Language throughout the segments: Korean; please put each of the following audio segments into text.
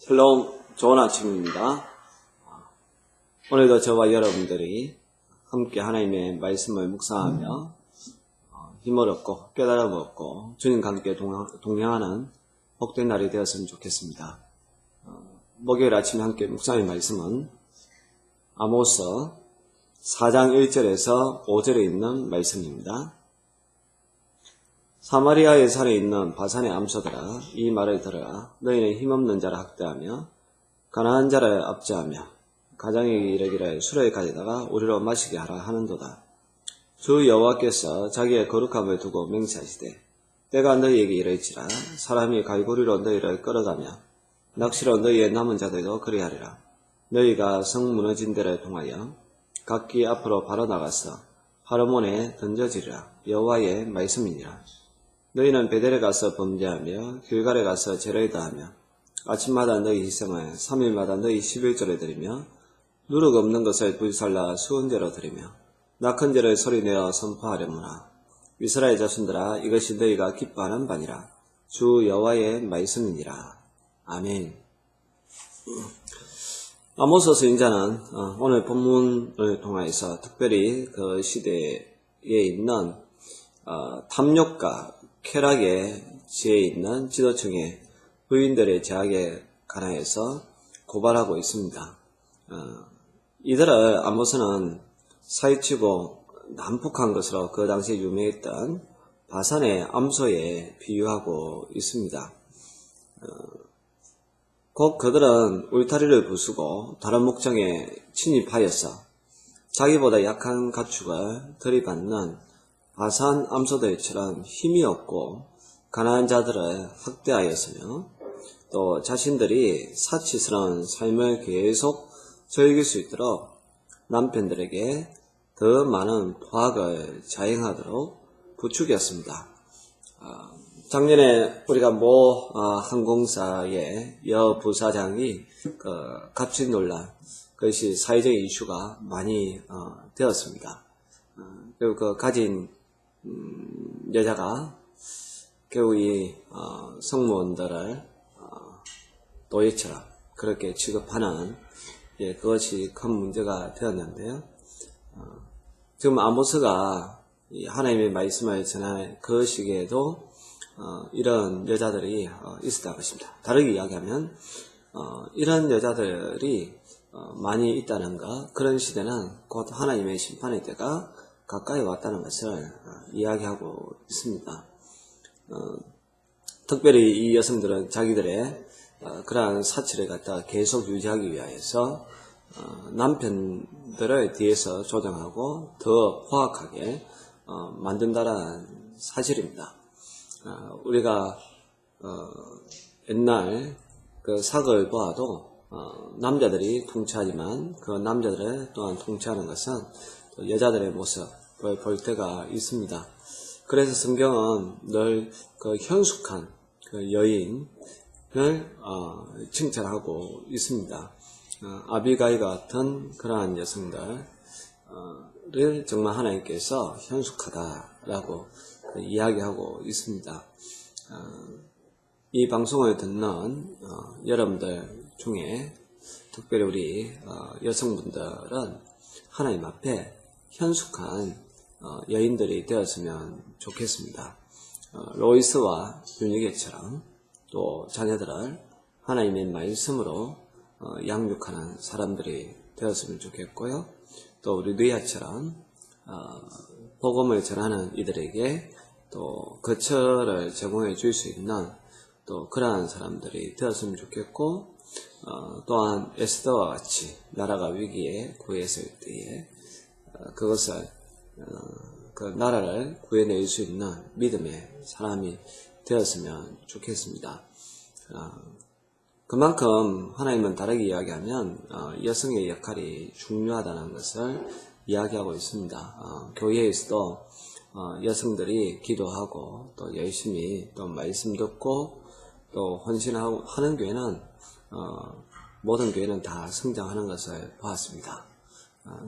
샬롬, 좋은 아침입니다. 오늘도 저와 여러분들이 함께 하나님의 말씀을 묵상하며 힘을 얻고 깨달음을 얻고 주님과 함께 동행하는 복된 날이 되었으면 좋겠습니다. 목요일 아침에 함께 묵상의 말씀은 아모스 4장 1절에서 5절에 있는 말씀입니다. 사마리아의 산에 있는 바산의 암소들아, 이 말을 들으라. 너희는 힘없는 자를 학대하며 가난한 자를 압제하며 가장에게 이르기를 수레에 가져다가 우리로 마시게 하라 하는도다. 주 여호와께서 자기의 거룩함을 두고 맹세하시되 때가 너희에게 이를지라. 사람이 갈고리로 너희를 끌어가며 낚시로 너희의 남은 자들도 그리하리라. 너희가 성 무너진 데를 통하여 각기 앞으로 바로 나가서 하르몬에 던져지리라. 여호와의 말씀이니라. 너희는 베델에 가서 범죄하며 길갈에 가서 죄를 다하며 아침마다 너희 희생을 3일마다 너희 11조를 드리며 누룩 없는 것을 불살라 수은제로 드리며 낙헌 제를 소리내어 선포하려무나. 이스라엘 자손들아, 이것이 너희가 기뻐하는 바니라. 주 여호와의 말씀이니라. 아멘. 아모스 선지자는 오늘 본문을 통해서 특별히 그 시대에 있는 탐욕과 쾌락의 지에 있는 지도층의 부인들의 제약에 관하여서 고발하고 있습니다. 이들을 아모스는 사기치고 난폭한 것으로 그 당시에 유명했던 바산의 암소에 비유하고 있습니다. 곧 그들은 울타리를 부수고 다른 목장에 침입하여서 자기보다 약한 가축을 들이받는 바산 암소들처럼 힘이 없고 가난한 자들을 학대하였으며 또 자신들이 사치스러운 삶을 계속 즐길 수 있도록 남편들에게 더 많은 포악을 자행하도록 부추겼습니다. 작년에 우리가 모 항공사의 여 부사장이 갑질 논란, 그것이 사회적인 이슈가 많이 되었습니다. 그리고 그 가진 여자가 결국 이 성무원들을 노예처럼 그렇게 취급하는 그것이 큰 문제가 되었는데요. 지금 아모스가 하나님의 말씀을 전할 그 시기에도 이런 여자들이 있었다는 것입니다. 다르게 이야기하면 이런 여자들이 많이 있다는 것, 그런 시대는 곧 하나님의 심판의 때가 가까이 왔다는 것을 이야기하고 있습니다. 특별히 이 여성들은 자기들의 그러한 사치를 갖다가 계속 유지하기 위해서 남편들을 뒤에서 조정하고 더 포악하게 만든다는 사실입니다. 우리가 옛날 그 사극을 보아도 남자들이 통치하지만 그 남자들을 또한 통치하는 것은 또 여자들의 모습을 볼 때가 있습니다. 그래서 성경은 늘 그 현숙한 그 여인을 칭찬하고 있습니다. 아비가일 같은 그러한 여성들을 정말 하나님께서 현숙하다라고 이야기하고 있습니다. 이 방송을 듣는 여러분들 중에 특별히 우리 여성분들은 하나님 앞에 현숙한 여인들이 되었으면 좋겠습니다. 로이스와 윤희계처럼 또 자녀들을 하나님의 말씀으로 양육하는 사람들이 되었으면 좋겠고요. 또 우리 느야처럼 복음을 전하는 이들에게 또 거처를 제공해 줄 수 있는 또 그러한 사람들이 되었으면 좋겠고, 또한 에스더와 같이 나라가 위기에 구했을 때에 그것을 그 나라를 구해낼 수 있는 믿음의 사람이 되었으면 좋겠습니다. 그만큼 하나님은 다르게 이야기하면 여성의 역할이 중요하다는 것을 이야기하고 있습니다. 교회에서도 여성들이 기도하고 또 열심히 또 말씀 듣고 또 헌신하고 하는 교회는 모든 교회는 다 성장하는 것을 보았습니다.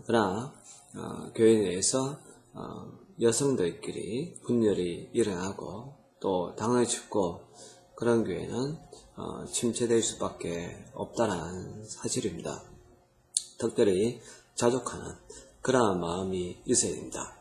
그러나 교회 내에서 여성들끼리 분열이 일어나고 또 당을 짚고 그런 교회는 침체될 수밖에 없다는 사실입니다. 특별히 자족하는 그러한 마음이 있어야 됩니다.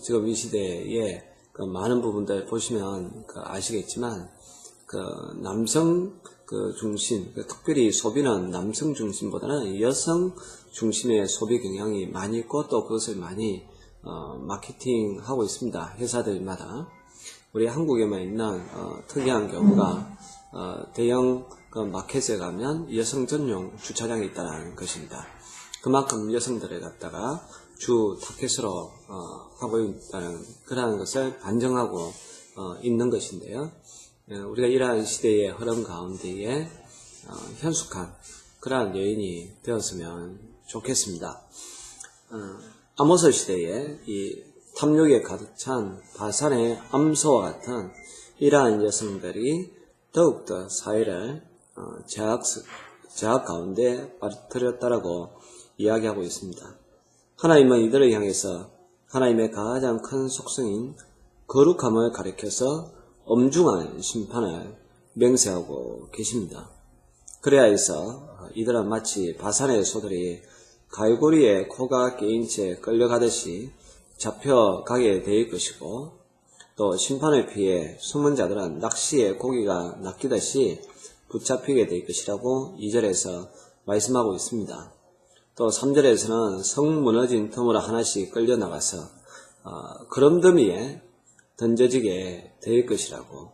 지금 이 시대에 그 많은 부분들 보시면 아시겠지만 남성 중심, 특별히 소비는 남성 중심보다는 여성 중심의 소비 경향이 많이 있고 또 그것을 많이 마케팅하고 있습니다. 회사들마다. 우리 한국에만 있는 특이한 경우가 대형 마켓에 가면 여성 전용 주차장이 있다는 것입니다. 그만큼 여성들을 갖다가 주 타켓으로 하고 있다는 그러한 것을 반증하고 있는 것인데요. 우리가 이러한 시대의 흐름 가운데에 현숙한 그러한 여인이 되었으면 좋겠습니다. 아모스 시대에 이 탐욕에 가득 찬 바산의 암소와 같은 이러한 여성들이 더욱더 사회를 제약 가운데 빠뜨렸다라고 이야기하고 있습니다. 하나님은 이들을 향해서 하나님의 가장 큰 속성인 거룩함을 가리켜서 엄중한 심판을 맹세하고 계십니다. 그래야 해서 이들은 마치 바산의 소들이 갈고리에 코가 깨인 채 끌려가듯이 잡혀가게 될 것이고, 또 심판을 피해 숨은 자들은 낚시에 고기가 낚이듯이 붙잡히게 될 것이라고 2절에서 말씀하고 있습니다. 또 3절에서는 성 무너진 틈으로 하나씩 끌려나가서 그럼더미에 던져지게 될 것이라고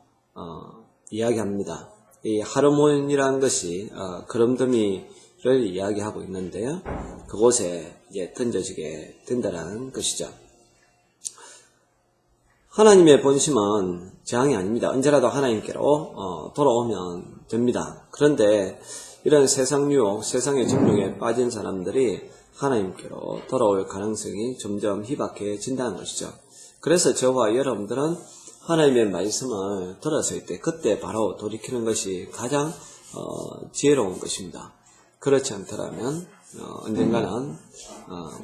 이야기합니다. 이 하르몬이라는 것이 그럼더미를 이야기하고 있는데요. 그곳에 이제 던져지게 된다는 것이죠. 하나님의 본심은 재앙이 아닙니다. 언제라도 하나님께로 돌아오면 됩니다. 그런데 이런 세상 유혹, 세상의 정욕에 빠진 사람들이 하나님께로 돌아올 가능성이 점점 희박해진다는 것이죠. 그래서 저와 여러분들은 하나님의 말씀을 들었을 때 그때 바로 돌이키는 것이 가장 지혜로운 것입니다. 그렇지 않더라면 언젠가는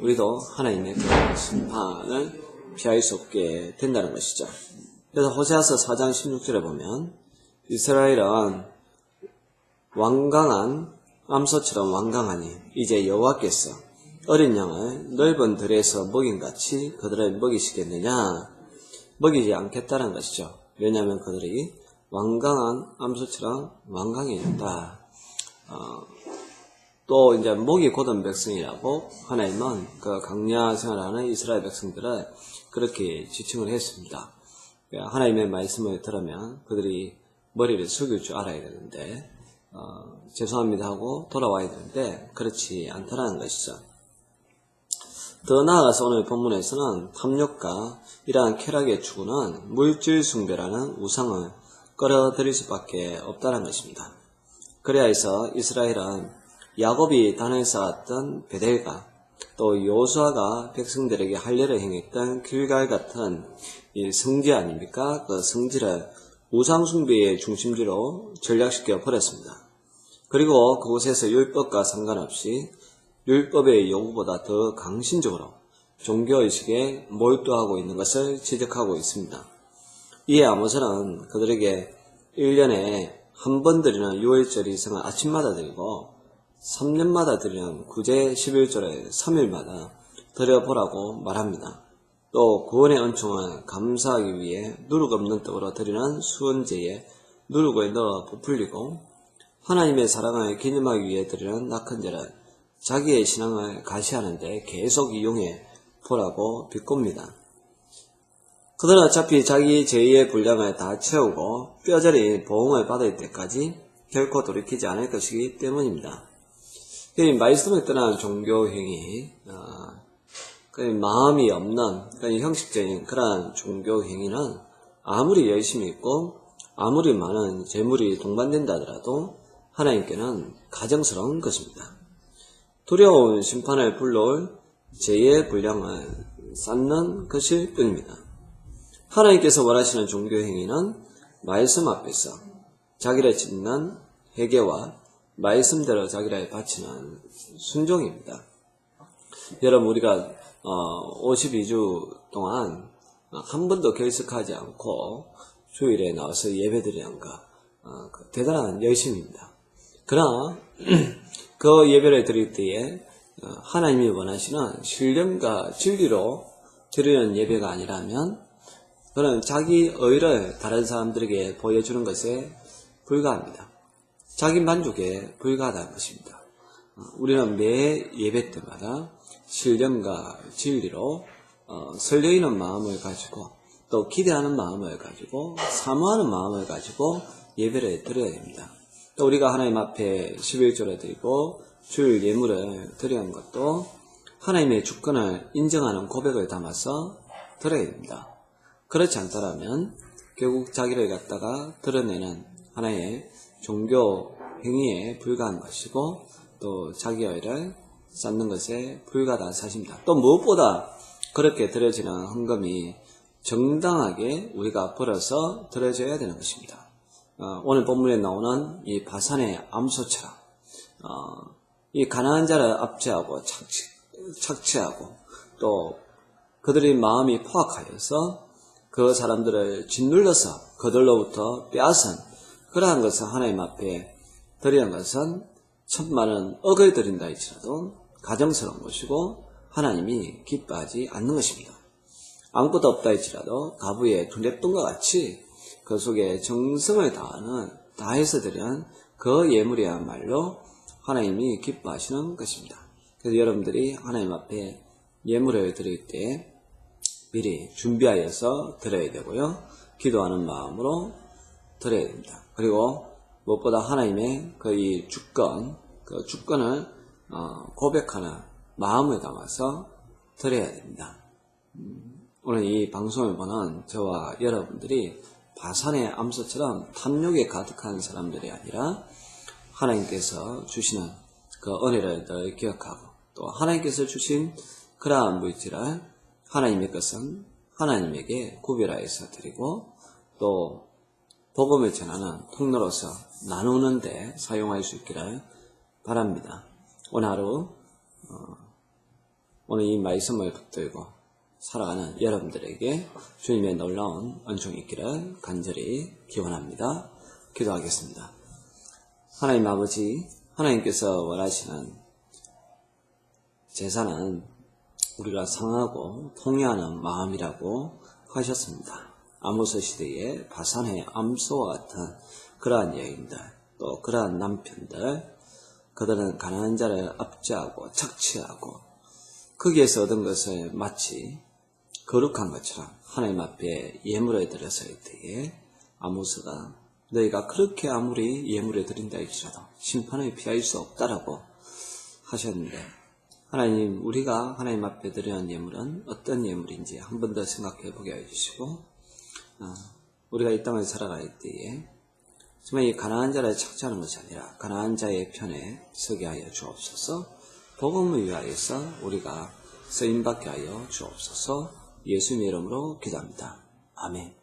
우리도 하나님의 그 심판을 피할 수 없게 된다는 것이죠. 그래서 호세아서 4장 16절에 보면 이스라엘은 완강한 암소처럼 완강하니 이제 여호와께서 어린 양을 넓은 들에서 먹인같이 그들을 먹이시겠느냐? 먹이지 않겠다는 것이죠. 왜냐하면 그들이 완강한 암소처럼 완강해졌다. 또 이제 목이 곧은 백성이라고 하나님은 그 강야 생활하는 이스라엘 백성들을 그렇게 지칭을 했습니다. 하나님의 말씀을 들으면 그들이 머리를 숙일 줄 알아야 되는데 죄송합니다 하고 돌아와야 되는데 그렇지 않다는 것이죠. 더 나아가서 오늘 본문에서는 탐욕과 이러한 쾌락의 추구는 물질 숭배라는 우상을 끌어들일 수밖에 없다는 것입니다. 그래야 해서 이스라엘은 야곱이 단을 쌓았던 베델과 또 여호수아가 백성들에게 할례를 행했던 길갈 같은 이 성지 아닙니까? 그 성지를 우상 숭배의 중심지로 전락시켜 버렸습니다. 그리고 그곳에서 율법과 상관없이 율법의 요구보다 더 강신적으로 종교의식에 몰두하고 있는 것을 지적하고 있습니다. 이에 아모스는 그들에게 1년에 한 번 드리는 유월절 이상을 아침마다 드리고 3년마다 드리는 구제 11절에 3일마다 드려보라고 말합니다. 또 구원의 은총을 감사하기 위해 누룩 없는 떡으로 드리는 수언제에 누룩을 넣어 부풀리고 하나님의 사랑을 기념하기 위해 드리는 낙헌제를 자기의 신앙을 가시하는 데 계속 이용해 보라고 비꼽니다. 그들은 어차피 자기 죄의 분량을 다 채우고 뼈저린 보응을 받을 때까지 결코 돌이키지 않을 것이기 때문입니다. 이 말씀을 떠난 종교행위, 마음이 없는 형식적인 그러한 종교행위는 아무리 열심히 있고 아무리 많은 재물이 동반된다 하더라도 하나님께는 가정스러운 것입니다. 두려운 심판을 불러올 죄의 분량을 쌓는 것일 뿐입니다. 하나님께서 원하시는 종교행위는 말씀 앞에서 자기를 짓는 회개와 말씀대로 자기를 바치는 순종입니다. 여러분, 우리가 52주 동안 한 번도 결석하지 않고 주일에 나와서 예배드리는 것, 대단한 열심입니다. 그러나 그 예배를 드릴 때에 하나님이 원하시는 신령과 진리로 드리는 예배가 아니라면 그는 자기 의를 다른 사람들에게 보여주는 것에 불과합니다. 자기 만족에 불과하다는 것입니다. 우리는 매 예배 때마다 신령과 진리로 설레이는 마음을 가지고 또 기대하는 마음을 가지고 사모하는 마음을 가지고 예배를 드려야 됩니다. 또 우리가 하나님 앞에 11조를 드리고 주일 예물을 드리는 것도 하나님의 주권을 인정하는 고백을 담아서 드려야 됩니다. 그렇지 않다면 결국 자기를 갖다가 드러내는 하나의 종교 행위에 불과한 것이고 또 자기 의를 쌓는 것에 불과하다는 사실입니다. 또 무엇보다 그렇게 드려지는 헌금이 정당하게 우리가 벌어서 드려져야 되는 것입니다. 오늘 본문에 나오는 이 바산의 암소처럼 이 가난한 자를 압제하고 착취하고 또 그들의 마음이 포악하여서 그 사람들을 짓눌러서 그들로부터 빼앗은 그러한 것을 하나님 앞에 드리는 것은 천만은 억을 드린다 할지라도 가정스러운 것이고 하나님이 기뻐하지 않는 것입니다. 아무것도 없다 할지라도 가부의 두랩돈과 같이 그 속에 정성을 다해서 드리는 그 예물이야말로 하나님이 기뻐하시는 것입니다. 그래서 여러분들이 하나님 앞에 예물을 드릴 때 미리 준비하여서 드려야 되고요. 기도하는 마음으로 드려야 됩니다. 그리고 무엇보다 하나님의 그 주권을 고백하는 마음을 담아서 드려야 됩니다. 오늘 이 방송을 보는 저와 여러분들이 바산의 암소처럼 탐욕에 가득한 사람들이 아니라 하나님께서 주시는 그 은혜를 늘 기억하고 또 하나님께서 주신 그러한 물질을 하나님의 것은 하나님에게 구별하여서 드리고 또 복음을 전하는 통로로서 나누는 데 사용할 수 있기를 바랍니다. 오늘 하루 오늘 이 말씀을 붙들고 살아가는 여러분들에게 주님의 놀라운 은총이 있기를 간절히 기원합니다. 기도하겠습니다. 하나님 아버지, 하나님께서 원하시는 제사는 우리가 상하고 통회하는 마음이라고 하셨습니다. 아모스 시대의 바산의 암소와 같은 그러한 여인들, 또 그러한 남편들, 그들은 가난한 자를 압제하고 착취하고 거기에서 얻은 것을 마치 거룩한 것처럼 하나님 앞에 예물을 드렸을 때에 아모스가 너희가 그렇게 아무리 예물을 드린다 할지라도 심판을 피할 수 없다라고 하셨는데 하나님, 우리가 하나님 앞에 드리는 예물은 어떤 예물인지 한 번 더 생각해 보게 해주시고 우리가 이 땅을 살아갈 때에 정말 이 가난한 자를 착취하는 것이 아니라 가난한 자의 편에 서게 하여 주옵소서. 복음을 위하여서 우리가 쓰임받게 하여 주옵소서. 예수님의 이름으로 기도합니다. 아멘.